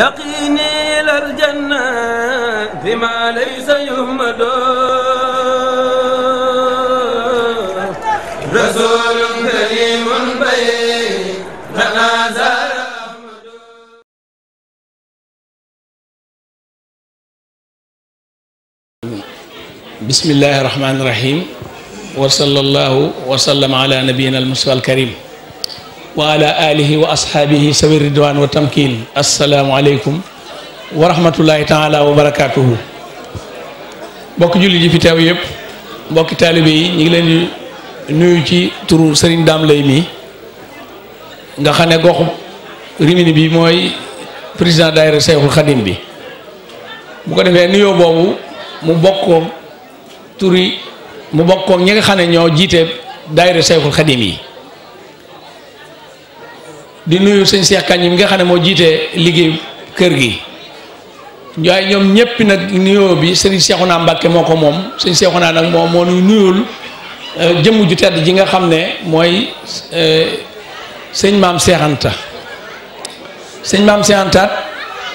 يقيني إلى الجنة بما ليس يهمد رسول كريم بين زار أحمد. بسم الله الرحمن الرحيم وصلى الله وسلم على نبينا المصطفى الكريم وعلى آله وأصحابه سوي الرضوان والتمكين. السلام عليكم ورحمة الله تعالى وبركاته. mbokk julli ji fi teew yëpp mbokki taalibe yi ñu ngi leen di nuyu ci turu Serigne Dame Lay mi nga xam ne goxu Rimini bi mooy président daayira Seyxul Xadim bi. bu ko defee nuyoo boobu mu bokkoo turi mu bokkoo ñi nga xam ne ñoo jiite daayira Seyxul Xadim yi. di nuyu sëñ Cheikh Kañ mi nga xam ne moo jiite liggéey kër gi waaye ñoom ñëpp nag nuyoo bi sëriñ Cheikhouna Mbacke moo ko moom sëñ Cheikhouna nag moo nuy nuyul jëmm ju tedd ji nga xam ne mooy sëñ maam Cheikh Anta sëñ maam Cheikh Anta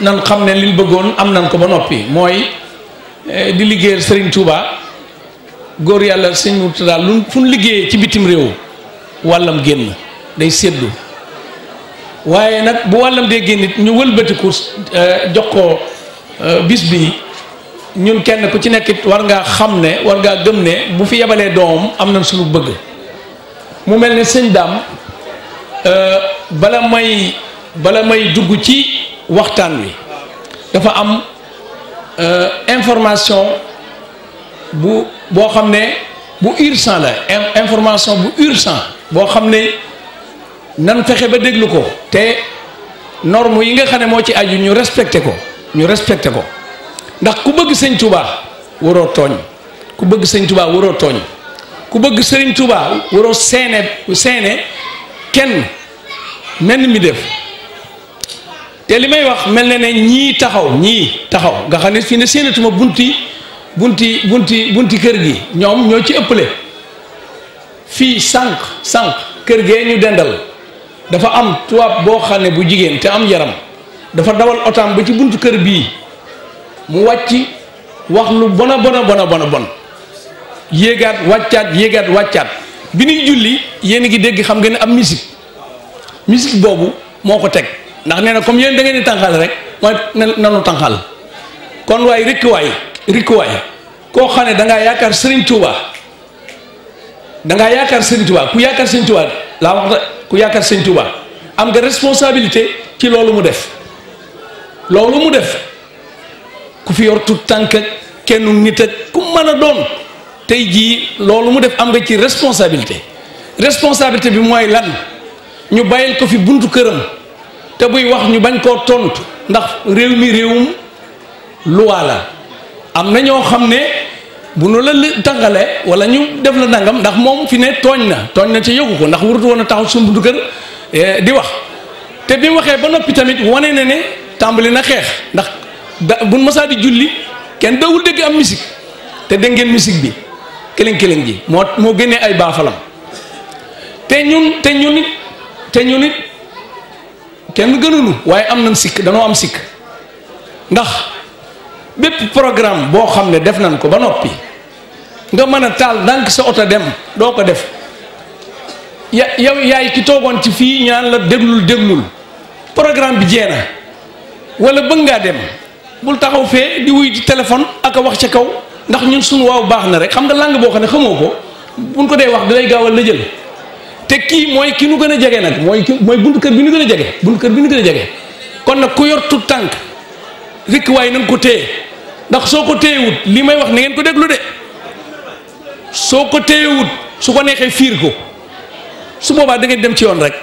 nan xam ne liñ bëggoon am nan ko ba noppi mooy di liggéeyal sëriñ Touba góor yàlla sëñ Murtada lu fu ñu liggéeyee ci bitim réew wàllam génn day séddu waaye nag bu wàllam dee génn it ñu wëlbatiku jox ko bis bi ñun kenn ku ci nekkit war ngaa xam ne war ngaa gëm ne bu fi yebalee doomam am na suñu bëgg mu mel ne sëñ Dame bala may dugg ci waxtaan wi dafa am information boo xam ne bu urgent la information bu urgent boo xam ne nan fexe ba déglu ko te norme yi nga xam ne moo ci aju ñu respecté ko ndax ku bëgg sëñ Touba waroo tooñ ku bëgg sëñ Touba waroo tooñ ku bëgg sëriñ Touba waroo seene kenn menn mi def te li may wax mel na ne ñii taxaw nga xam ne fii ne seenatuma bunti kër gi ñoom ñoo ci ëppale fii sànq kër gee ñu dendal dafa am tubaab boo xam ne bu jigéen te am yaram dafa dawal otaam ba ci buntu kër bii mu wàcc wax lu bona yéegaat wàccaat bi ñuy julli yéen a ngi dégg xam nga ne am musique boobu moo ko teg ndax nee na comme yéen da ngeen di tànqal rek mooy nanu tànqal kon waay rikkuwaay koo xam ne dangaa yaakaar Serigne Touba ku yaakaar Serigne Touba laa wax ku yaakaar Serigne Touba am nga responsabilité ci loolu mu def ku fi yor tut tànk kenn nit ak ku mën a doon tey jii loolu mu def am nga ci responsabilité bi mooy lan ñu bàyyil ko fi buntu këram te buy wax ñu bañ koo tontu ndax réew mi réewum luwaa la am na ñoo xam ne bu nu la tàngalee wala ñu def la nangam ndax moom fi ne tooñ na ci yëgu ko ndax warutu woon a taxaw suñu buntu kër di wax te bi mu waxee ba noppi tamit wane na ne tàmbali na xeex ndax buñ masaa di julli kenn dawul dégg am musique te dégg ngeen musique bi këling ji moo génnee ay baafalam te ñun it kenn gënunu waaye am nañ sikk danoo am sikk ndax bépp programme boo xam ne def nañ ko ba noppi nga mën a taal ndànk sa oto dem doo ko def yow yaay ki toogoon ci fii ñaan la déglul programme bi jeena wala bëgg ngaa dem bul taxaw fee di wuy di téléphone ak a wax ca kaw ndax ñun suñu waaw baax na rek xam nga langue boo xam ne xamoo ko buñ ko dee wax dalay gaawal la jël te kii mooy ki nu gën a jege nag mooy buntu kër bi nu gën a jege kon nag ku yor tut tànk rek waaye nañ ko téye ndax soo ko téyewut li may wax na ngeen ko déglu de soo ko téyewut su ko neexee fiir ko su boobaa da ngeen dem ci yoon rek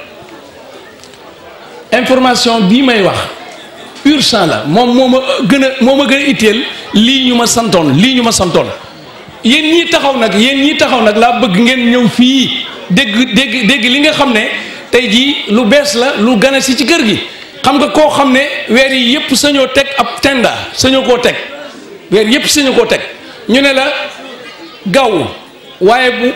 information bii may wax urgent la moo ma gën a itteel lii ñu ma santoon yéen ñii taxaw nag laa bëgg ngeen ñëw fii dégg li nga xam ne tey jii lu bees la lu gane si ci kër gi xam nga koo xam ne weer yi yëpp sañoo teg ab tenda sañoo koo teg ñu ne la gaaw waaye bu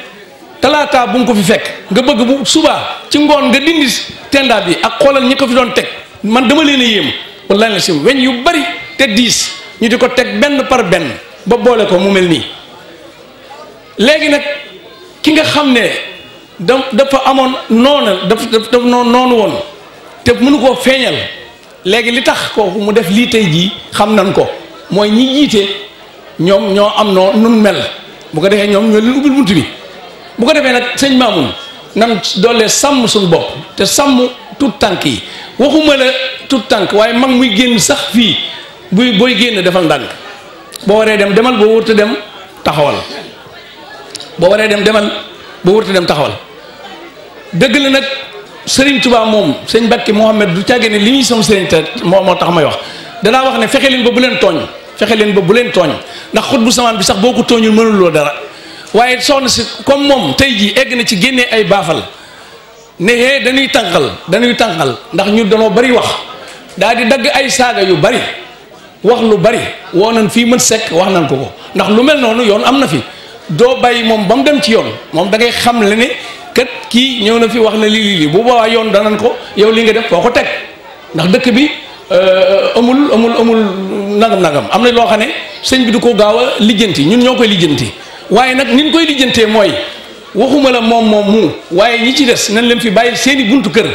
talaata bu nga ko fi fekk nga bëgg bu subaa ci ngoon nga dindi tenda bi ak xoolal ñi ko fi doon teg man dama leen a yéem wallahi la sim weñ yu bari te diis ñu di ko teg benn par benn ba boole ko mu mel nii léegi nag ki nga xam ne dafa amoon dafa noonu woon te mënu koo feeñal léegi li tax kooku mu def lii tey jii xam nan ko mooy ñi jiite ñoom ñoo am noo nun mel bu ko defee ñoom ñoo leen ubbil bunt bi bu ko defee nag sëñ Mamoun nan doolee sàmm suñu bopp te sàmm tout tànk yi waxuma la tout tànk waaye mag muy génn sax fii booy génn defal ndànk boo waree dem demal boo wërta dem taxawal boo waree dem demal boo wërta dem taxawal dëgg la nag Serigne Touba moom sëñ Mbacke Mouhamed du càggee ne li ñuy sama Serigne te moo tax may wax danaa wax ne fexe leen ba bu leen tooñ fexe leen ba bu leen tooñ ndax xut bu samaan bi sax boo ko tooñul mënuloo dara waaye soxna si comme moom tey jii egg na ci génnee ay baafal ne hee dañuy tànqal ndax ñu danoo bari wax daal di dagg ay saaga yu bari wax lu bari woo nañ fii mën sekk wax nañ ko ndax lu mel noonu yoon am na fi doo bàyyi moom ba mu dem ci yoon moom da ngay xam le ne kat kii ñëw na fi wax na lii bu boobaa yoon danañ ko yow li nga def foo ko teg ndax dëkk bi amul nagam am na loo xam ne sëñ bi du ko gaaw a lijjanti ñun ñoo koy lijjanti waaye nag ni ñu koy lijjantee mooy waxuma la moom mu waaye ñi ci des nañ leen fi bàyyi seeni buntu kër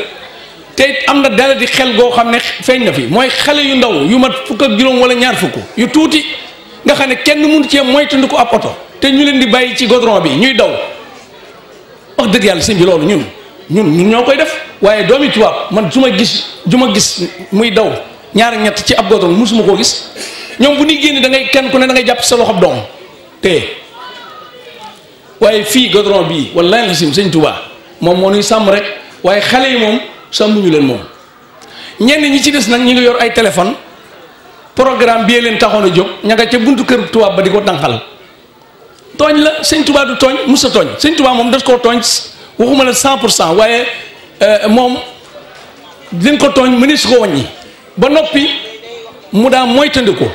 te am na dala di xel goo xam ne feeñ na fi mooy xale yu ndaw yu mat fukk ak juróom wala ñaar fukk yu tuuti nga xam ne kenn mënu cee moytandi ko ab oto te ñu leen di bàyyi ci goudron bi ñuy daw wax dëgg yàlla sëñ bi loolu ñun ñoo koy def waaye doomi tubaab man su ma gis muy daw ñaar ñett ci ab goudron musuma koo gis ñoom bu ñuy génn da ngay kenn ku ne da ngay jàpp sa loxob doom te waaye fii goudron bii wallahi la sim sëñ Touba moom moo nuy sàmm rek waaye xale yi moom sàmmuñu leen moom ñenn ñi ci des nag ñi ngi yor ay téléphone programme bi leen taxoon a jóg ña nga ca buntu kër tubaab ba di ko tànqal tooñ la sëñ Touba du tooñ musa tooñ sëñ Touba moom das koo tooñ waxuma la 100% waaye moom dinañ ko tooñ mëni su ko wàññi ba noppi mu daa moytandiku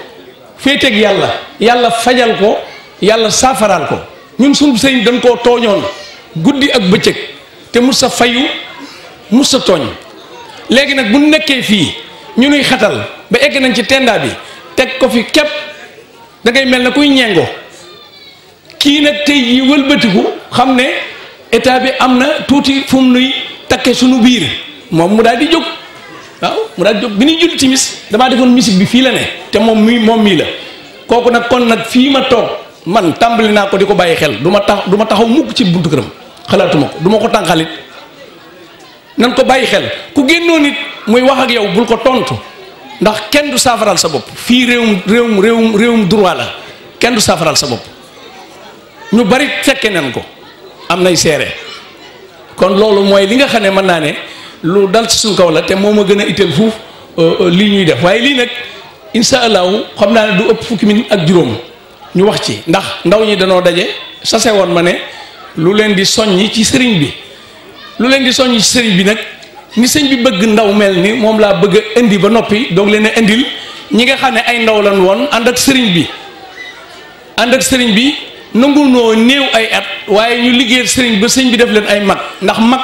féeteeg yàlla fajal ko yàlla saafaraal ko ñun suñu sëñ dañ koo tooñoon guddi ak bëccëg te musa fayu musa tooñ léegi nag bu nekkee fii ñu nuy xatal ba egg nañ ci tendaa bi teg ko fi képp da ngay mel ne kuy ñeengo kii nag tey jii wëlbatiku xam ne état bi am na tuuti fu mu nuy takke suñu biir moom mu daal di jóg waaw mu daal di jóg bi ñuy julli timis damaa defoon musique bi fii la ne te moom mii la kooku nag kon nag fii ma toog man tàmbali naa ko di ko bàyyi xel du ma taxaw mukk ci buntu këram xalaatuma ko du ma ko tànqalit nan ko bàyyi xel ku génnoo nit muy wax ak yow bul ko tontu ndax kenn du saafaral sa bopp fii réewum droit la kenn du saafaral sa bopp ñu bari fekke nañ ko am nay seere kon loolu mooy li nga xam ne mën naa ne lu dal ci suñu kaw la te moo ma gën a itteel fuuf lii ñuy def waaye lii nag insha allahu xam naa ne du ëpp fukki minute ak juróom ñu wax ci ndax ndaw ñi danoo daje sase woon ma ne lu leen di soññi ci sëriñ bi nag ni sëñ bi bëgg ndaw mel ni moom laa bëgg a indi ba noppi doog leen a indil ñi nga xam ne ay ndaw lan woon ànd ak sëriñ bi nangu noo néew ay at waaye ñu liggéeyal sëriñ ba sëñ bi def leen ay mag ndax mag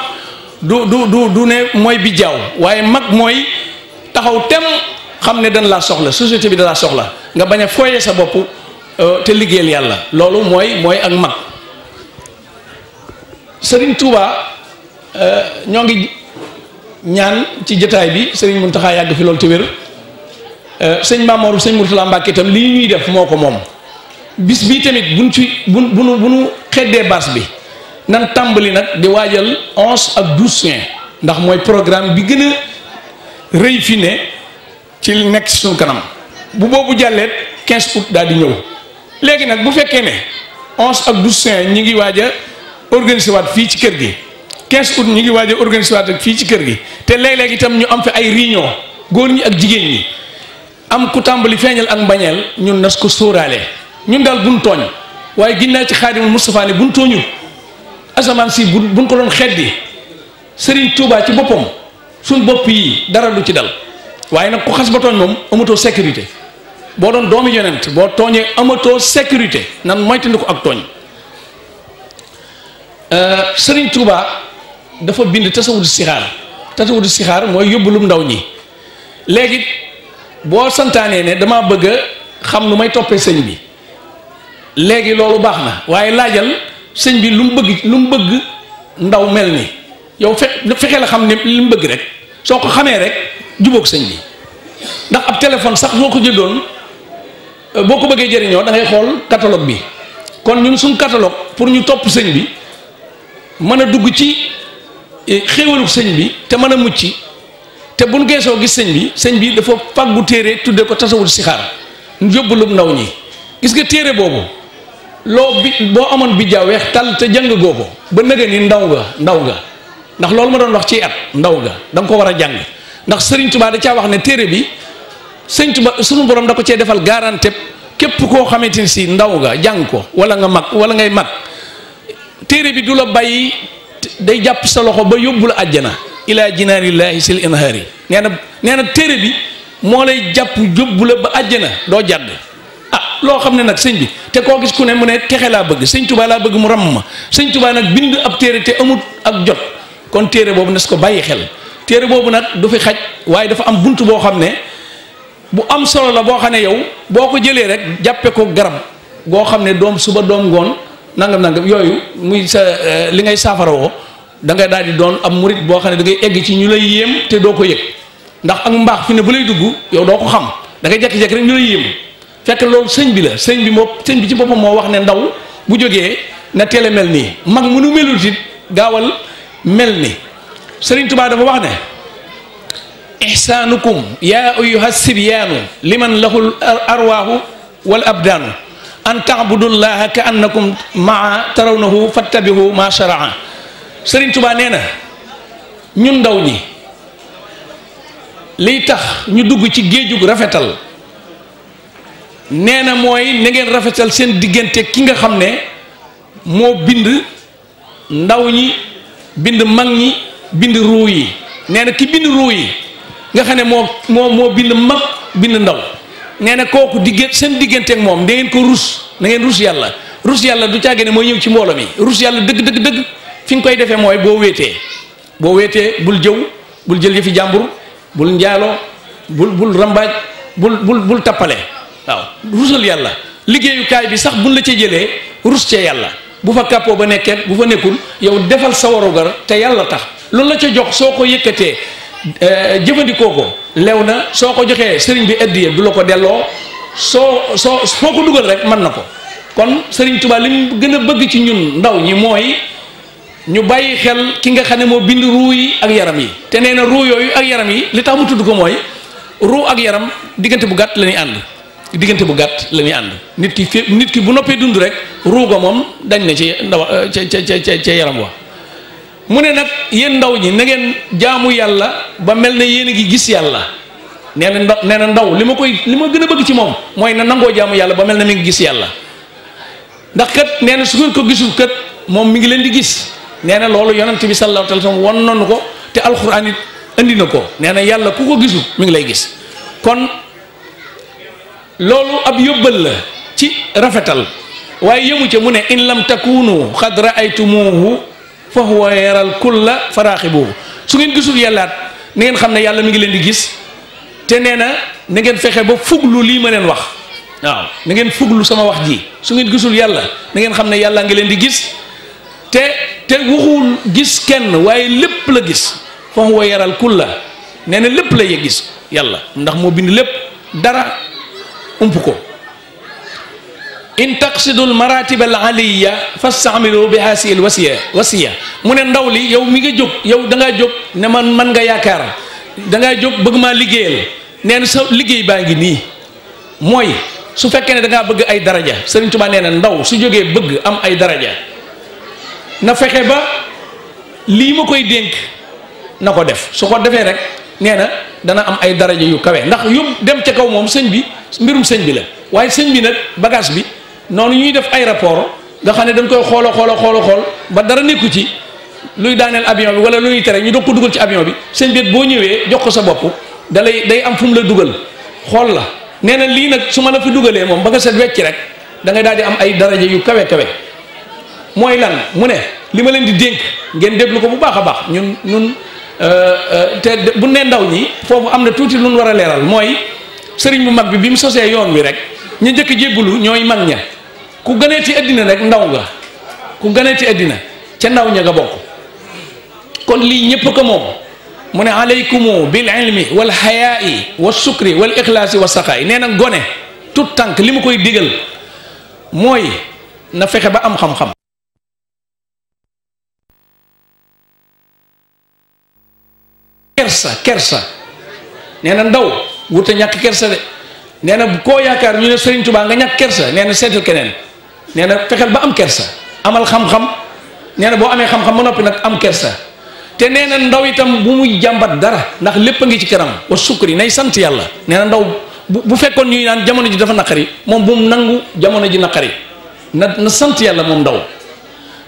du ne mooy bi jaaw waaye mag mooy taxaw tem xam ne dañ laa soxla société bi da laa soxla nga bañ a fooyee sa bopp te liggéeyal yàlla loolu mooy ak mag sëriñ Touba ñoo ngi ñaan ci jotaay bi sëriñ Mountakha yàgg fi loolu te wér sëñ Mamour sëñ Mourtala Mbacke itam lii ñuy def moo ko moom bis bii tamit bu nu xeddee baas bi nan tàmbali nag di waajal 11 ak 12 juin ndax mooy programme bi gën a rëy fi ne ci nekk ci suñu kanam bu boobu jàlleet 15 août daal di ñëw léegi nag bu fekkee ne 11 ak 12 juin ñi ngi waaj a organiser waat fii ci kër gi 15 août ñi ngi waaj a organiser waat fii ci kër gi te léeg-léeg itam ñu am fi ay réunion góor ñi ak jigéen ñi am ku tàmbali feeñal ak mbañeel ñun nas ko sóoraale ñun daal buñ tooñ waaye ginnaaw ci Xaadimul Mustafaa ne buñ tooñu asamaan si buñ ko doon xeddi Serigne Touba ci boppam suñ bopp yi dara du ci dal waaye nag ku xas ba tooñ moom amatoo sécurité boo doon doomi yonent boo tooñee amatoo sécurité nan moytandi ko ak tooñ Serigne Touba dafa bind tasawudu sixaar mooy yóbbulum ndaw ñi léegi boo santaanee ne damaa bëgg a xam lu may toppee sëñ bi léegi loolu baax na waaye laajal sëñ bi lu mu bëgg ndaw mel ni yow fexe la xam ne li mu bëgg rek soo ko xamee rek jubóog sëñ bi ndax ab téléphone sax soo ko jëndoon boo ko bëggee jëriñoo da ngay xool catalogue bi kon ñun suñ catalogue pour ñu topp sëñ bi mën a dugg ci xéewalu sëñ bi te mën a mucc te buñ geesoo gis sëñ bi dafa fàggu téere tudde ko tasawul sixaar yóbbulub ndaw ñi gis nga téere boobu boo amoon bi jaa weex tàll te jàng goo ko ba nëga ni ndaw nga ndax loolu ma doon wax ci at ndaw nga da nga ko war a jàng ndax Sëriñ Tuubaa da caa wax ne téere bi Sëriñ Tuubaa sunu borom da ko cee defal garantie képp koo xamante ni si ndaw nga jàng ko wala nga mag wala ngay mag téere bi du la bàyyi day jàpp sa loxo ba yóbbu la àjjana ilaa jinaanillaahi sil inhaari nee na téere bi moo lay jàpp yóbbu la ba àjjana doo jàdd loo xam ne nag sëñ bi te koo gis ku ne mu ne texe laa bëgg sëñ Tuubaa laa bëgg mu ram ma sëñ Tuubaa nag bind ab téere te amut ak jot kon téere boobu nes ko bàyyi xel téere boobu nag du fi xaj waaye dafa am bunt boo xam ne bu am solo la boo xam ne yow boo ko jëlee rek jàppe ko garab goo xam ne doom suba doom ngoon nangam yooyu muy sa li ngay saafara woo da ngay daal di doon am murit boo xam ne da ngay egg ci ñu lay yéem te doo ko yëg ndax ak mbaax fi ne bu lay dugg yow doo ko xam da ngay jekki-jekki rek ñu lay yéem fekk loolu sëñ bi la sëñ bi ci boppam moo wax ne ndaw bu jógee na teel a mel nii mag mu nu melul it gaawal mel ni Sëriñ Tuubaa dafa wax ne ihsaanukum yaa ayyuha sibyaanu liman lahul arwaahu wal abdaanu an taabudullaha ka annakum maa tarawnahu fattabihu ma sharaa Sëriñ Tuubaa nee na ñun ndaw ñi liy tax ñu dugg ci géejug rafetal nee na mooy na ngeen rafetal seen diggante ki nga xam ne moo bind ndaw ñi bind mag ñi bind ruu yi nee na ki bind ruu yi nga xam ne moo bind mag bind ndaw nee na kooku seen digganteeg moom da ngeen ko na ngeen rus yàlla du caage ne mooy ñëw ci mbooloo mi rus yàlla dëgg fi nga koy defee mooy boo wéetee bul jëw bul jël yëfi jàmbur bul njaaloo bul rambaaj bul tappale waaw rusal yàlla liggéeyukaay bi sax buñ la ca jëlee rus cee yàlla bu fa kàppoo ba nekkee bu fa nekkul yow defal sa warugar te yàlla tax loolu la ca jox soo ko yëkkatee jëfandikoo ko lew na soo ko joxee sëriñ bi addiya du la ko delloo foo ko dugal rek mën na ko kon Sëriñ Tuubaa li mu gën a bëgg ci ñun ndaw ñi mooy ñu bàyyi xel ki nga xam ne moo bind ruu yi ak yaram yi te nee na ruu yooyu ak yaram yi li tax mu tudd ko mooy ruu ak yaram diggante bu gàtt la ñuy ànd nit ki bu noppee dund rek ruu ga moom dañ na ci ndaw ca yaram wa mu ne nag yéen ndaw ñi na ngeen jaamu yàlla ba mel ne yéen a ngi gis yàlla nee na ndaw li ma gën a bëgg ci moom mooy na nangoo jaamu yàlla ba mel ne mi ngi gis yàlla ndax kat nee na su ngeen ko gisul kat moom mi ngi leen di gis nee na loolu yonent bi sallallahu alayhi wa sallam won nañu ko te alxuraan it andi na ko nee na yàlla ku ko gisul mi ngi lay gis kon loolu ab yóbbal la ci rafetal waaye yëmu ca mu ne in lam takunu xad raaytumuhu fa huwa yaral kulla faraaxibuhu su ngeen gisul yàllaat na ngeen xam ne yàlla mi ngi leen di gis te nee na ngeen fexe ba fuglu lii ma leen wax waaw na ngeen fuglu sama wax ji su ngeen gisul yàlla na ngeen xam ne yàlla ngi leen di gis te waxul gis kenn waaye lépp la gis fa huwa yaral kulla nee na lépp la gis yàlla ndax moo bind lépp dara ump ko in taqsidul maratib al aliya fastamilu bi hasil wasiya mu ne ndaw li yow mi nga jóg yow da ngaa jóg ne man nga yaakaar da ngaa jóg bëgg maa liggéeyal nee na sa liggéey baa ngi nii mooy su fekkee ne da ngaa bëgg ay daraja Sëriñ Tuubaa nee na ndaw su jógee bëgg am ay daraja na fexe ba lii ma koy dénk na ko def su ko defee rek nee na dana am ay daraja yu kawe ndax yóbbu dem ca kaw moom sëñ bi mbirum sëñ bi la waaye sëñ bi nag bagage bi noonu ñuy def ay rapport nga xam ne dañ koy xool ba dara nekku ci luy daaneel avion bi wala lu ñuy tere ñu doog ko dugal ci avion bi sëñ bi boo ñëwee jox ko sa bopp day am fu mu la dugal xool la nee na lii nag su ma la fi dugalee moom ba nga set wecc rek da ngay daal di am ay daraja yu kawe mooy lan mu ne li ma leen di dénk ngeen déglu ko bu baax a baax ñun te bu ne ndaw ñi foofu am na tuuti lu ñu war a leeral mooy sëriñ bu mag bi mu sosee yoon wi rek ñu njëkk jébbulu ñooy mag ña ku gënee ci àddina rek ndaw nga ku gënee ci àddina ca ndaw ña nga bokk kon lii ñépp ko moom mu ne alaykumu bil ilmi wal hayaa'i wa sukri wal ikhlaasi wa saqaay nee na gone tout tànk li mu koy digal mooy na fexe ba am xam-xam kersa nee na ndaw wut a ñàkk kersa de nee na koo yaakaar ñu ne Serigne Touba nga ñàkk kersa nee na seetal keneen nee na fexeel ba am kersa amal xam-xam nee na boo amee xam-xam ba noppi nag am kersa te nee na ndaw itam bu muy jàmbat dara ndax lépp a ngi ci kanam wa sukri nay sant yàlla nee na ndaw bu fekkoon ñuy naan jamono ji dafa naqari moom bu mu nangu jamono ji naqari na sant yàlla moom ndaw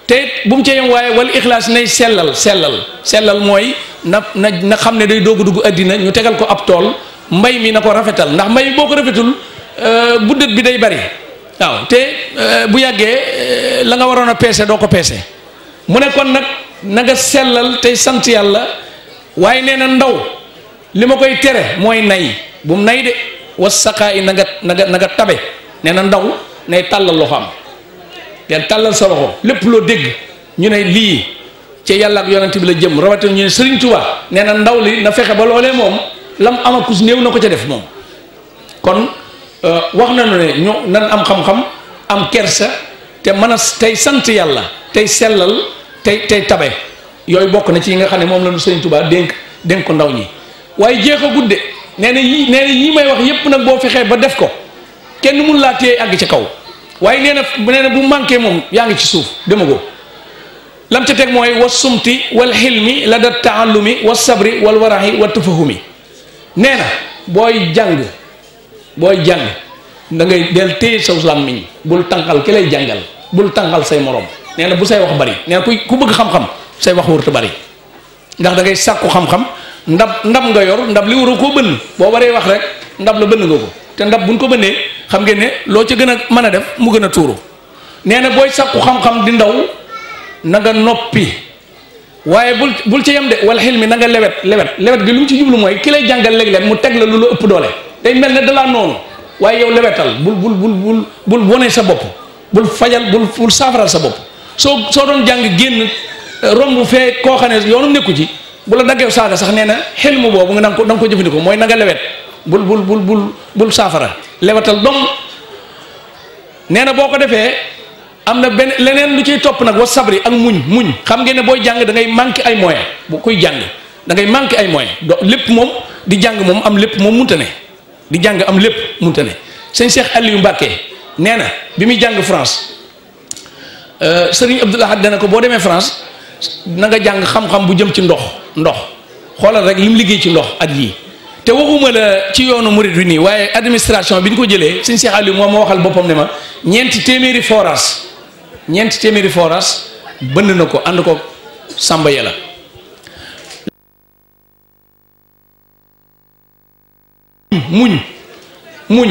te bu mu ca yem waaye wal ixlaas nay sellal mooy na xam ne day doog a dugg àddina ñu tegal ko ab tool mbay mi na ko rafetal ndax mbay mi boo ko rafetul buddet bi day bari waaw te bu yàggee la nga waroon a peese doo ko peese mu ne kon nag na nga sellal tey sant yàlla waaye nee na ndaw li ma koy tere mooy nay bu mu nay de was saqaa yi na nga tabe nee na ndaw nay tàllal loxo am del tàllal sa loxo lépp loo dégg ñu ne lii ci yàlla ak yonent bi la jëm rawatina ñu ne Serigne Touba nee na ndaw li na fexe ba loolee moom lam amakus néew na ko ca def moom kon wax nañu ne ñu nan am xam-xam am kersa te mën a tey sant yàlla tey sellal tey tabe yooyu bokk na ci yi nga xam ne moom la ñu Serigne Touba dénk ko ndaw ñi waaye jeex a gudde nee na yii may wax yépp nag boo fexee ba def ko kenn mun laa téye àgg ci kaw waaye nee na bu manqué moom yaa ngi ci suuf demagoo lam ca teg mooy wa sumti wal xilmi la da taallumi wa sabri wal waraxi wa tafahumi nee na booy jàng da ngay del téye saw làmmiñ bul tànqal ki lay jàngal bul tànqal say morom nee na bu say wax bari nee na ku bëgg xam-xam say wax wërta bari ndax da ngay sàkku xam-xam ndab nga yor ndab li waru koo bënn boo waree wax rek ndab la bënn nga ko te ndab buñ ko bënnee xam ngeen ne loo ca gën a mën a def mu gën a tuuru nee na booy sàkku xam-xam di ndaw na nga noppi waaye bul ca yem de wala xel mi na nga lewet gi lu mu ci jublu mooy ki lay jàngal léeg-léeg mu teg la lu la ëpp doole day mel ne dalaa noonu waaye yow lewetal bul wone sa bopp bul fajal bul saafaral sa bopp soo doon jàng génn romb fee koo xam ne yoonu nekku ci bu la daggeew saaga sax nee na xel mu boobu da nga ko jëfandikoo mooy na nga lewet bul saafara lewetal dong nee na boo ko defee am na benn leneen lu ciy topp nag wa sabri ak muñ xam ngeen ne booy jàng da ngay manqué ay moyens bu koy jàng da ngay manqué ay moyens lépp moom di jàng moom am lépp moom munta ne di jàng am lépp munta ne sëñ Cheikh Aliou Mbacké nee na bi muy jàng France Serigne Abdoul Ahad dana ko boo demee France na nga jàng xam-xam bu jëm ci ndox xoolal rek li mu liggéey ci ndox at yii te waxuma la ci yoonu murid wi nii waaye administration bi ñu ko jëlee sëñ Cheikh Aliou moom ma waxal boppam ne ma ñeenti téeméeri forage bënd na ko ànd ko Samba Yàlla muñ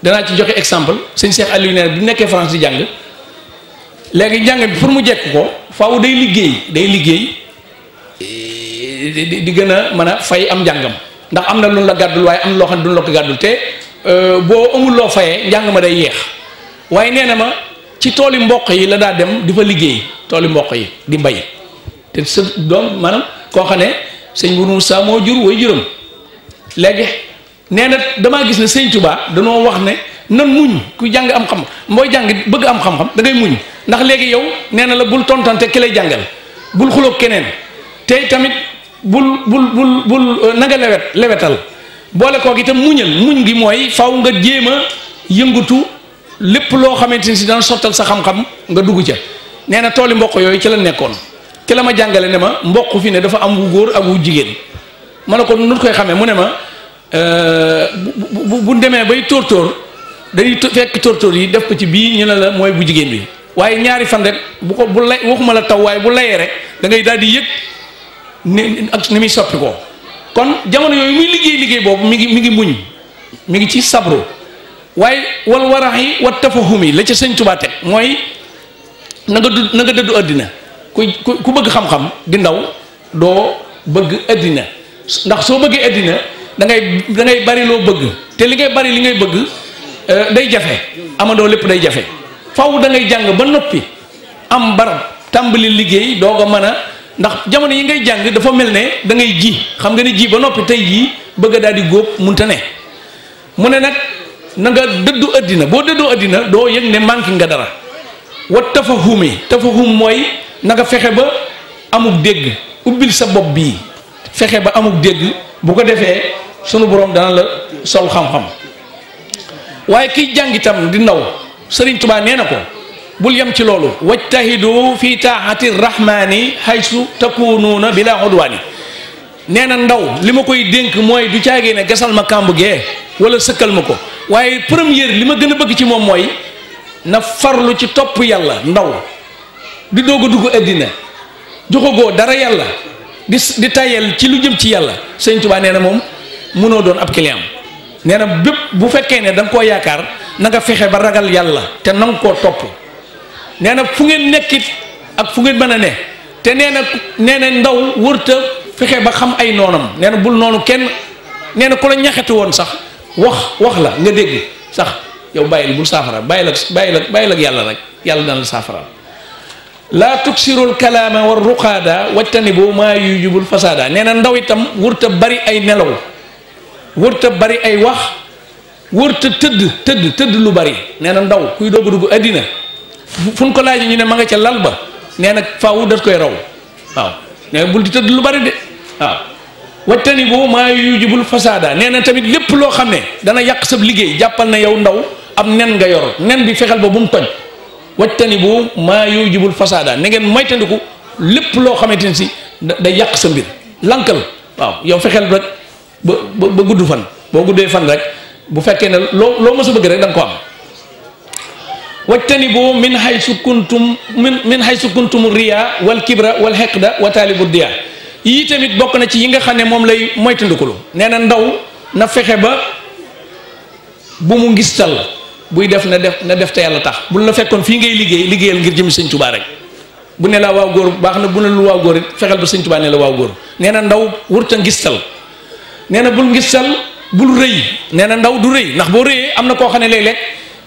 danaa ci joxe exemple sëñ Cheikh Aliou ne bi nekkee France di jàng léegi jàng bi pour mu jekk ko faaw day liggéey di gën a mën a fay am njàngam ndax am na lu la gàddul waaye am na loo xam ne duñ la ko gàddul te boo amul loo fayee njàng ma day yeex waaye nee na ma ci tooli mboq yi la daa dem di fa liggéey tooli mboq yi di mbay te sa doom maanaam koo xam ne sëñ bu Moussa moo jur way juróom léegi nee na damaa gis ne sëñ Touba danoo wax ne nan muñ ku jàng am xam mooy jàng bëgg am xam-xam da ngay muñ ndax léegi yow nee na la bul tontante ki lay jàngal bul xuloog keneen te tamit bul na nga lewetal boole koog itam muñ gi mooy faw nga jéem a yëngatu lépp loo xamante ni si dana sottal sa xam-xam nga dugg ca nee na tooli mboq yooyu ci la nekkoon ci la ma jàngale ne ma mboq fi ne dafa am wu góor ak wu jigéen ma ne ko nut koy xamee mu ne ma bu demee bay tóortóor dañuy fekk tóortóor yi def ko ci bii ñu ne la mooy bu jigéen bi waaye ñaari fan rek bu lay waxuma la taw waaye bu layee rek da ngay daal di yëg ni muy soppi ko kon jamono yooyu muy liggéey boobu mi ngi muñ mi ngi ci sabru waaye wal waraxi wa tafahumi la ca sëñ Tuubaa teg mooy na nga dëddu àddina ku bëgg xam-xam di ndaw doo bëgg àddina ndax soo bëggee àddina da ngay bari loo bëgg te li ngay bari li ngay bëgg day jafe amandoo lépp day jafe faw da ngay jàng ba noppi am barab tàmbali liggéey doog a mën a ndax jamono yi ngay jàng dafa mel ne da ngay ji xam nga ni ji ba noppi tey jii bëgg a daal di góob munta ne mu ne nag na nga dëddu addina boo dëddoo addina doo yëg ne manqué nga dara wa tafahum mooy na nga fexe ba amuk dégg ubbil sa bopp bii fexe ba amuk dégg bu ko defee sunu borom dana la sol xam-xam waaye kiy jàng itam di ndaw Sëriñ Tuubaa nee na ko bul yem ci loolu wajtahidu fi taati rahmani haysu takunuuna bila udwaani nee na ndaw li ma koy dénk mooy du caagee ne gasal ma kàmb gee wala sëkkal ma ko waaye première li ma gën a bëgg ci moom mooy na farlu ci topp yàlla ndaw di doog a dugg àddina joxagoo dara yàlla di tayel ci lu jëm ci yàlla Sëriñ Tuubaa nee na moom mënoo doon ab client nee na bépp bu fekkee ne da nga koo yaakaar na nga fexe ba ragal yàlla te na nga koo topp nee na fu ngeen nekkit ak fu ngeen mën a ne te nee na ndaw wërta fexe ba xam ay noonam nee na bul noonu kenn nee na ku la ñaxeti woon sax wax la nga dégg sax yow bàyyil bul saafara bàyyil ak yàlla rek yàlla dana la saafara laa tuksirul kalaama war ruqaada wajtanibu maa yujibul fasaada nee na ndaw itam wërta bari ay nelaw wërta bari ay wax wërta tëdd lu bari nee na ndaw kuy doog a dugg àddina fu ñu ko laaj ñu ne ma nga ca lal ba nee na faaw dat koy raw waaw nee na bul di tëdd lu bari de waaw wajtanibu maa yujibul fasaada nee na tamit lépp loo xam ne dana yàq sab liggéey jàppal na yow ndaw am nen nga yor nen bi fexeel ba bu mu toj wajtanibu maa yujibul fasaada na ngeen moytandiku lépp loo xamante ne si day yàq sa mbir lankal waaw yow fexeel rek ba gudd fan boo guddee fan rek bu fekkee ne loo mës a bëgg rek da nga ko am wajtanibu min haysu kuntum riya wal kibra wal heqda wa taalibu diya yii tamit bokk na ci yi nga xam ne moom lay moytandikulu nee na ndaw na fexe ba bu mu ngistal buy def na def te yàlla tax bu la fekkoon fii ngay liggéeyal ngir jëm Sëñ Tuubaa rek bu ne la waaw góor baax na bu ne lu waaw góor it fexeel ba Sëñ Tuubaa ne la waaw góor nee na ndaw wurta ngistal nee na bul ngistal bul rëy nee na ndaw du rëy ndax boo rëyee am na koo xam ne léeg-léeg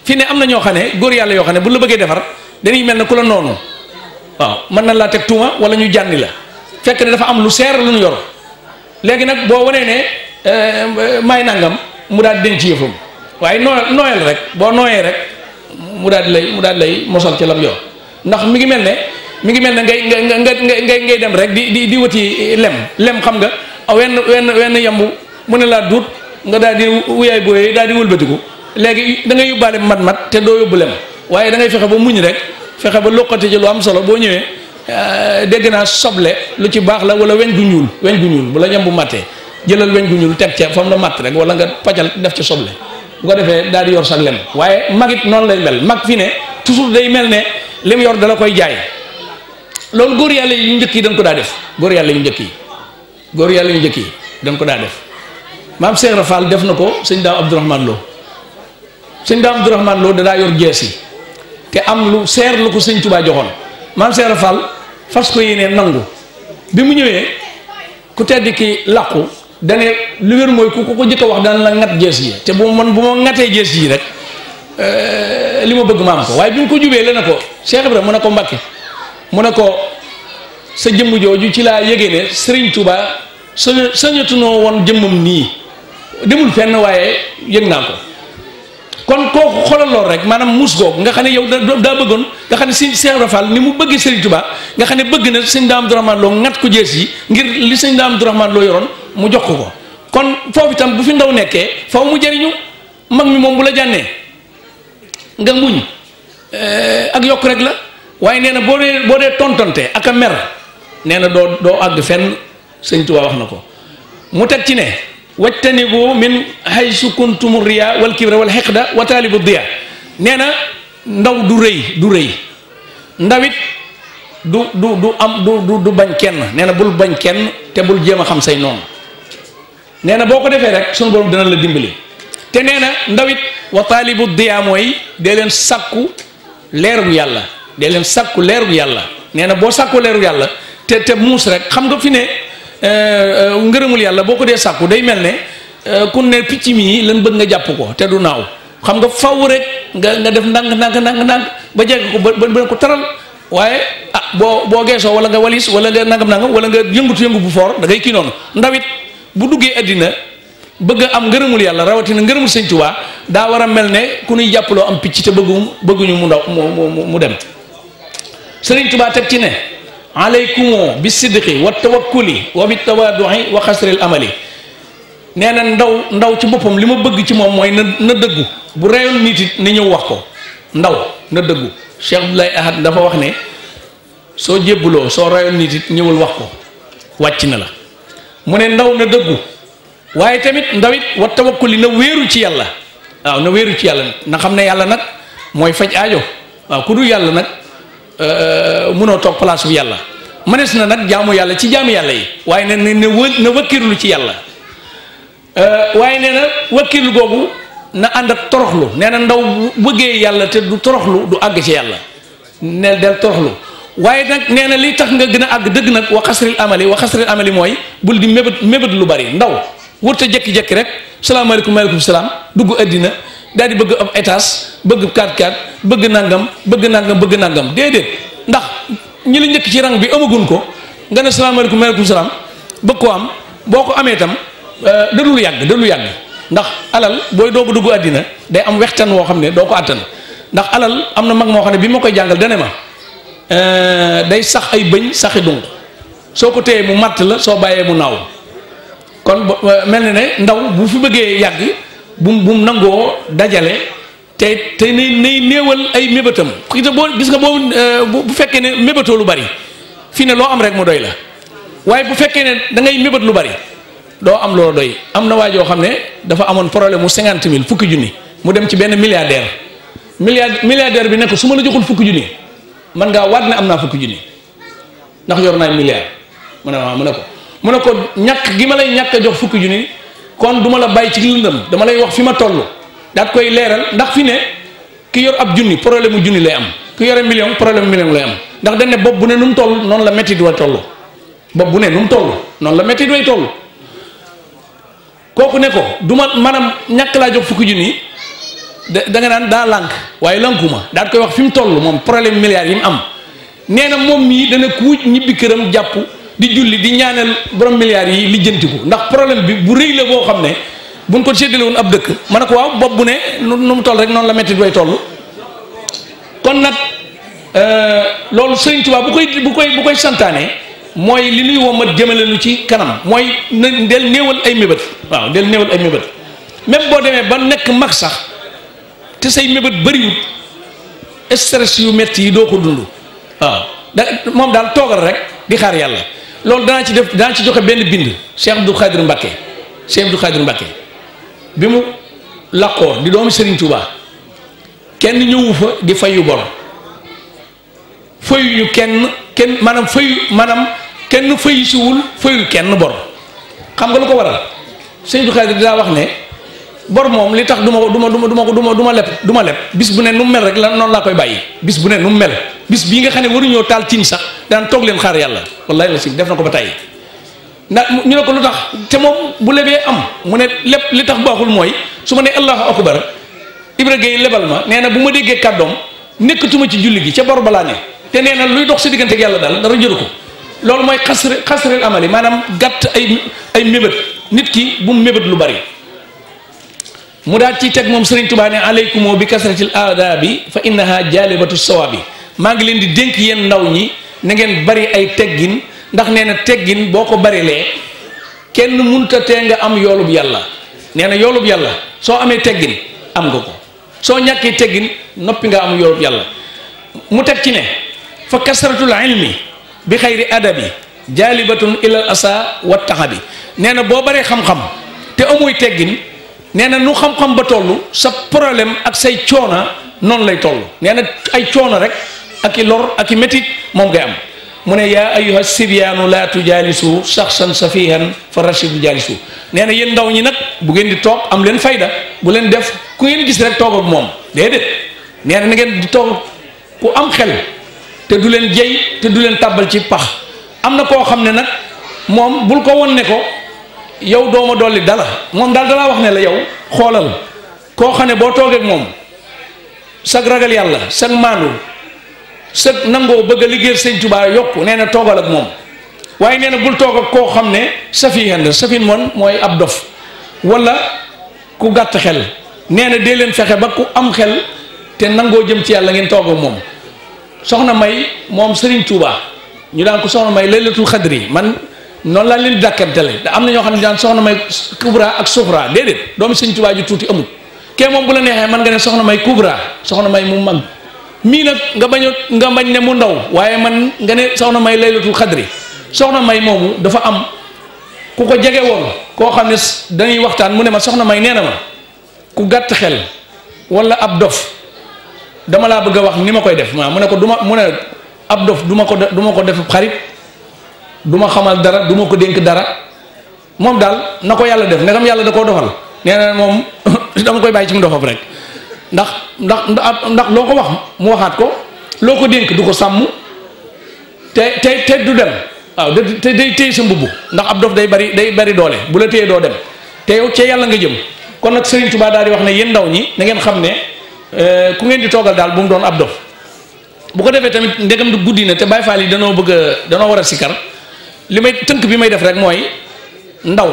fii ne am na ñoo xam ne góor yàlla yoo xam ne bu la bëggee defar dañuy mel ne ku la noonu waaw mën na laa teg tuuma wala ñu jànni la fekk ne dafa am lu seer lu ñu yor léegi nag boo wanee ne may nangam mu daal di denc yëfam waaye nooyal rek boo nooyee rek mu daal di lay mosal ci lam yor ndax mi ngi mel ne ngay dem rek di wëti lem xam nga wenn yambu mu ne laa duut nga daal di wuyaay booyee daal di wëlbatiku léegi da ngay yóbbaale mat te doo yóbbu lem waaye da ngay fexe ba muñ rek fexe ba loqati ci lu am solo boo ñëwee dégg naa soble lu ci baax la wala weñ gu ñuul bu la yambu mattee jëlal weñ gu ñuul teg ca fam la matt rek wala nga pajal def ci soble bu ko defee daal di yor sax lem waaye mag it noonu lay mel mag fi ne toujours day mel ne lim yor dala koy jaay loolu góor yàlla yu njëkk yi dañ ko daa def góor yàlla yu njëkk yi dañ ko daa def maam Cheikh Rafal def na ko sëñ Daam Abdourahmane Lo da daa yor jees yi te am lu seer lu ko sëñ Tuubaa joxoon maam Cheikh Rafal fas ko yéenee nangu bi mu ñëwee ku tedd ki làqu dane lu wér mooy ku ko jëkk a wax daan la ngat jees yi te bu ma ngatee jees yi rek li ma bëgg ma am ko waaye bi mu ko jubee la ne ko Cheikh Ibrahima mu ne ko Mbàkke mu ne ko sa jëmm jooju ci laa yëgee ne Sëriñ Tuubaa sañatunoo woon jëmmam nii demul fenn waaye yëg naa ko kon kooku xoolal lool rek maanaam muus googu nga xam ne yow daa bëggoon nga xam ne si Cheikh Rafal ni mu bëggee Sëriñ Tuubaa nga xam ne bëgg na sëñ Daam Abdourahmane Lo ngat ko jees yi ngir li sëñ Daam Abdourahmane Lo yoroon mu jox ko kon foofu itam bu fi ndaw nekkee faw mu jëriñu mag mi moom bu la jànnee nga muñ ak yokk rek la waaye nee na boo dee tontonte ak a mer nee na doo àgg fenn Sëñ Tuubaa wax na ko mu teg ci ne wajtanibu min haysu kuntum riya wal kibra wal hiqda wa taalibu diya nee na ndaw du rëy ndawit du bañ kenn nee na bul bañ kenn te bul jéem a xam say noonu nee na boo ko defee rek sunu borom dina la dimbali te nee na ndawit wa taalibu diya mooy dee leen sàkku leeru yàlla nee na boo sàkku leeru yàlla te muus rek xam nga fi ne ngërëmul yàlla boo ko dee sàkku day mel ne ku ne picc mii lan bëgg nga jàpp ko te du naaw xam nga faw rek nga def ndànk ba jegg ko ba ko taral waaye boo geesoo wala nga walis wala nga nangam wala nga yëngu bu foor da ngay kii noonu ndawit bu duggee àddina bëgg am ngërëmul yàlla rawatina ngërëmul sëñ Tuubaa daa war a mel ne ku ñuy jàppaloo am picc te bëgguñu mu dem sëriñ Tuubaa teg ci ne alaykumoo bi sidqi wa tawakkuli wa bi tawaadui wa xasril amali nee na ndaw ci boppam li ma bëgg ci moom mooy na dëggu bu reyoon nit it ni ñëw wax ko ndaw na dëggu Cheikh Abdoulaye Ahad dafa wax ne soo jébbuloo soo reyoon nit it ñëwul wax ko wàcc na la mu ne ndaw na dëggu waaye tamit ndawit wa tawakkuli na wéeru ci yàlla waaw na wéeru ci yàlla na xam ne yàlla nag mooy faj aajo waaw ku du yàlla nag mënoo toog place bu yàlla mënees na nag jaamu yàlla ci jaamu yàlla yi waaye na wakkirlu ci yàlla waaye nee na wakkirlu googu na ànd ak toroxlu nee na ndaw bu bëggee yàlla te du toroxlu du àgg ci yàlla ne del toroxlu waaye nag nee na li tax nga gën a àgg dëgg nag wa xasril amali mooy bul di mébét lu bari ndaw wërta jekki-jekki rek salaamaaleykum maaleykum salaam dugg àddina daal di bëgg am étage bëgg 4x4 bëgg nangam déedéet ndax ñi la njëkk ci rang bi amagun ko nga ne salaamaaleykum maaleykum salaam bëgg ko am boo ko amee itam dadul yàgg ndax alal booy doog a dugg àddina day am wextan woo xam ne doo ko àttan ndax alal am na mag moo xam ne bi ma koy jàngal dane ma day sax ay bëñ saxi dung soo ko téyee mu matt la soo bàyyee mu naaw kon mel na ne ndaw bu fi bëggee yàgg bu nangoo dajale te nay néewal ay mébétam gis nga bu fekkee ne mébétoo lu bari fii ne loo am rek mu doy la waaye bu fekkee ne da ngay mébét lu bari doo am loo doy am na waajoo xam ne dafa amoon problème mu 50 000 fukki junni mu dem ci benn milliardaire bi ne ko su ma la joxul fukki junni man ngaa waat ne am naa fukki junni ndax yor naa milliard mu ne waaw mu ne ko ñàkk gi ma lay ñàkk a jox fukki junni kon du ma la bàyyi ci lëndëm dama lay wax fi ma toll daat koy leeral ndax fi ne ki yor ab junni problème mu junni lay am ki yore million problème million lay am ndax dañ ne bopp bu ne nu mu toll noonu la métti way toll bopp bu ne nu mu toll noonu la métti way toll kooku ne ko du ma maanaam ñàkk laa jox fukki junni da nga naan daa lànk waaye lànkuma daat koy wax fi mu toll moom problème milliards yi mu am nee na moom mii dana ku ñibbi këram jàpp di julli di ñaanal borom milliards yi lijjantiku ndax problème bi bu rëy la boo xam ne buñ ko séddale woon ab dëkk ma ne ko waaw bopp bu ne nu mu toll rek noonu la métti way toll kon nag loolu Sëriñ Tuubaa bu koy santaane mooy li nuy womat jëmale lu ci kanam mooy del néewal ay mébét waaw del néewal ay mébét même boo demee ba nekk mag sax te say mébét bëriwut stress yu métti yi doo ko dund waaw moom daal toogal rek di xaar yàlla loolu danaa ci joxe benn bind Cheikh Abdou Khadir Mbacké bi mu laqoo di doomu Serigne Touba kenn ñëwu fa di fayu bor fayuñu kenn kenn fayu siwul fayul kenn bor xam nga lu ko waral Serigne Abdou Khadir daa wax ne bor moom li tax du ma leb bis bu ne nu mu mel rek la noonu laa koy bàyyi bis bu ne nu mu mel bis bii nga xam ne waruñoo taal cin sax daan toog leen xaar yàlla wallahi la si def na ko ba tàyyi ndax ñu ne ko lu tax te moom bu lebee am mu ne lépp li tax baaxul mooy su ma ne allahu akbar Ibra Gueye lebal ma nee na bu ma déggee kàddoom nekkatuma ci julli gi ca bor balaa ne te nee na luy dox sa diggante ak yàlla daal dara jëru ko loolu mooy xasril amali maanaam gàtt ay mébét nit ki bu mu mébét lu bari mu daal ci teg moom Serigne Touba ne alaykumoo bi kasratil aadaabi fa innaha jaalibatu sawaabi maa ngi leen di dénk yéen ndaw ñi na ngeen bari ay teggin ndax nee na teggin boo ko barilee kenn munta tee nga am yoolub yàlla nee na yoolub yàlla soo amee teggin am nga ko soo ñàkkee teggin noppi nga am yoolub yàlla mu teg ci ne fa kasratul ilmi bi xayri adabi jaalibatun ilal asa wa taxabi nee na boo baree xam-xam te amuy teggin nee na nu xam-xam ba toll sa problème ak say coona noonu lay toll nee na ay coono rek ak i lor ak i métit moom ngay am mu ne yaa ayyuha sibyaanu laa tujaalisu saxsan safihan fa rashidu jaalisu nee na yéen ndaw ñi nag bu ngeen di toog am leen fayda bu leen def ku ngeen gis rek toog ak moom déedéet nee na ngeen di toog ku am xel te du leen jey te du leen tàbbal ci pax am na koo xam ne nag moom bul ko won ne ko yow dooma dolli dala moom daal dalaa wax ne la yow xoolal koo xam ne boo toogee ak moom sag ragal yàlla sag maandu sag nangoo bëgg a liggéeyal sëñ Tuubaa yokku nee na toogal ak moom waaye nee na bul toog ak koo xam ne safihan la safin moom mooy ab dof wala ku gàtt xel nee na dee leen fexe ba ku am xel te nangoo jëm ci yàlla ngeen toog ak moom soxna May moom Serigne Touba ñu daan ko soxna May laylatul xadri man noonu laa leen di dàkkantele da am na ñoo xam ne daan soxna May kubra ak suxra déedéet doomu Serigne Touba ju tuuti amul kee moom bu la neexee man nga ne soxna May kubra soxna May mu mag mii nag nga bañ ne mu ndaw waaye man nga ne soxna May laylatul xadri soxna May moomu dafa am ku ko jege woon koo xam ne dañuy waxtaan mu ne ma soxna May nee na ma ku gàtt xel wala ab dof dama laa bëgg a wax ni ma koy def mu ne ko mu ne ab dof du ma ko def xarit du ma xamal dara du ma ko dénk dara moom daal na ko yàlla def ndegam yàlla da koo dofal nee na moom dama koy bàyyi ci mu dofam rek ndax loo ko wax mu waxaat ko loo ko dénk du ko sàmm te du dem waaw te day téye sa mbubb ndax ab dof day bari doole bu la téye doo dem te yow ci yàlla nga jëm kon nag Serigne Touba daal di wax ne yéen ndaw ñi na ngeen xam ne ku ngeen di toogal daal bu mu doon ab dof bu ko defee tamit ndegam du guddi na te Baye Fall yi danoo war a sikar li may tënk bi may def rek mooy ndaw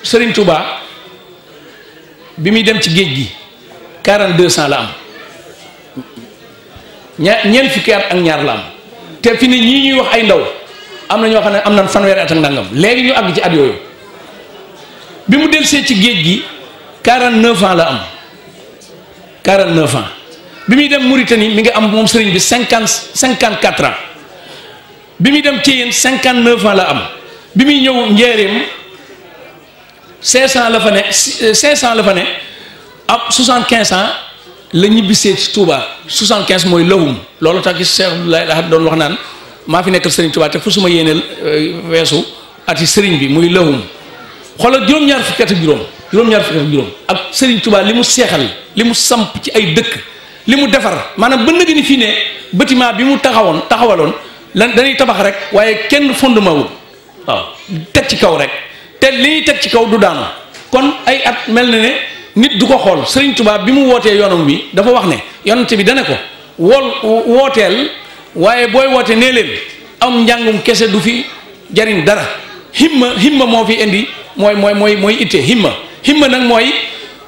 Serigne Touba bi muy dem ci géej gi 42 ans la am ñeent fukki at ak ñaar la am te fi ne ñii ñuy wax ay ndaw am na ñoo xam ne am nañ fanweeri at ak ndàngam léegi ñu àgg ci at yooyu bi mu delsee ci géej gi 49 ans la am 49 ans bi muy dem Mauritanie mi ngi am moom sëriñ bi 54 ans bi muy dem Thiéyène 59 ans la am bi muy ñëw Njaaréem 500 la fa ne ab 75 ans la ñibbisee ci Touba 75 mooy lawum loolu tax gis Cheikh Abdoulaye Ahad doon wax naan maa fi nekkal sëriñ Touba te fu suma yéeneel weesu ati sëriñ bi muy lawum xoolal juróom-ñaar fukki at ak juróom ak Serigne Touba li mu seexal li mu samp ci ay dëkk li mu defar maanaam ba nëgë ni fii ne bâtiment bi mu taxawaloon lan dañuy tabax rek waaye kenn fondement wul waaw teg ci kaw rek te li ñuy teg ci kaw du daanu kon ay at mel na ne nit du ko xool Serigne Touba bi mu wootee yoonam bi dafa wax ne yonante bi dana ko wooteel waaye booy woote nee leen am njàngum kese du fi jariñ dara himma moo fi indi mooy ittee himma nag mooy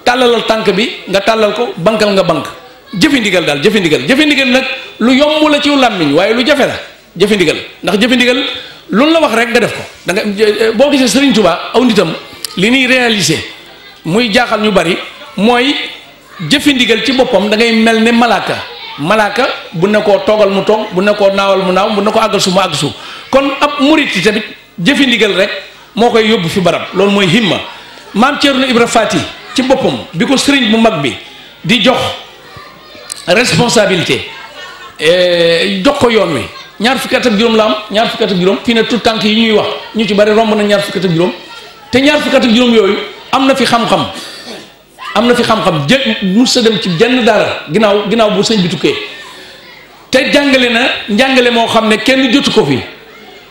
tàllalal tànk bi nga tàllal ko bankal nga bank jëfe ndigal daal jëfe ndigal nag lu yomb la ci làmmiñ waaye lu jafe la jëfe ndigal ndax jëfe ndigal loolu la wax rek nga def ko da nga boo gisee Serigne Touba aw nitam li ñuy réaliser muy jaaxal ñu bari mooy jëfe ndigal ci boppam da ngay mel ne malaaka bu ne koo toogal mu toog bu ne koo naawal mu naaw bu ne ko àggal su mu àgg su kon ab murit yi tamit jëfe ndigal rek moo koy yóbbu fi barab loolu mooy himma maam Thierno Ibra Fati ci boppam bi ko sëriñ bu mag bi di jox responsabilité jox ko yoon wi ñaar fukki at ak juróom la am ñaar fukki at ak juróom fii ne tout tànk yi ñuy wax ñu ci bari romb na ñaar fukki at ak juróom te ñaar fukki at ak juróom yooyu am na fi xam-xam mus sa dem ci jenn dara ginnaaw bu sëñ bi tukkee te jàngale na njàngale moo xam ne kenn jotu ko fi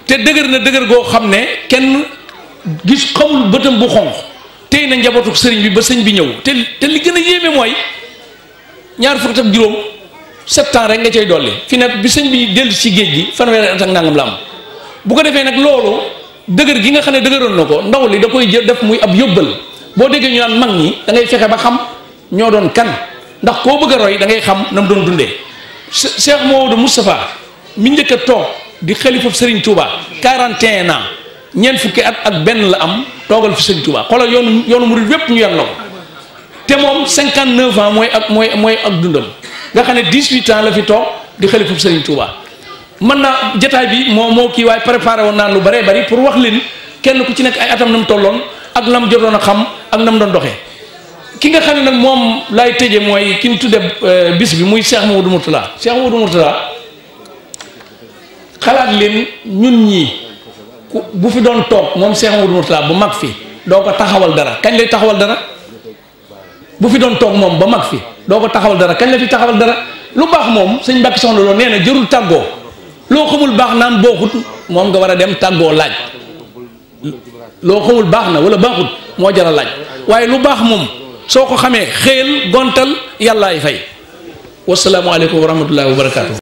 te dëgër na dëgër goo xam ne kenn gis xamul bëtam bu xonq tey na njabootu sëriñ bi ba sëñ bi ñëw te li gën a yéeme mooy ñaar fukki ak juróom 7 ans rek nga cay dolli fi nag bi sëñ bi dellu ci géej gi fanweeri at ak nangam la am bu ko defee nag loolu dëgër gi nga xam ne dëgëroon na ko ndaw li da koy jël def muy ab yóbbal boo déggee ñu naan mag ñi da ngay fexe ba xam ñoo doon kan ndax koo bëgg a roy da ngay xam na mu doon dundee Cheikh Mouhamadou Moustapha mi njëkk a toog di xalifa Serigne Touba 41 ans ñeent fukki at ak benn la am toogal fi Serigne Touba xoolal yoonu murid wépp ñu yan la ko te moom 59 ans mooy ak dundam nga xam ne 18 ans la fi toog di xalifa Serigne Touba mën naa jataay bi moo kii waaye préparé woon naan lu bëree bëri pour wax leen kenn ku ci nekk ay atam na mu tolloon ak la mu jotoon a xam ak na mu doon doxee ki nga xam ne nag moom laay tëje mooy ki ñu tudde bis bi muy Cheikh Mouhamadou Mourtada Cheikh Mouhamadou Mourtada xalaat leen ñun ñii bu fi doon toog moom Cheikh Mouhamadou Mourtada bu mag fi doo ko taxawal dara kañ lay taxawal dara bu fi doon toog moom ba mag fi doo ko taxawal dara kañ la fi taxawal dara lu baax moom sëñ Mbàkke Soxna Lo nee na jërul tàggoo loo xamul baax naan booxut moom nga war a dem tàggoo laaj loo xamul baax na wala baaxut moo jar a laaj waaye lu baax moom soo ko xamee xëyal gontal yàllaay fay wasalaamualeykum wa rahmatullahi wa barakaatu.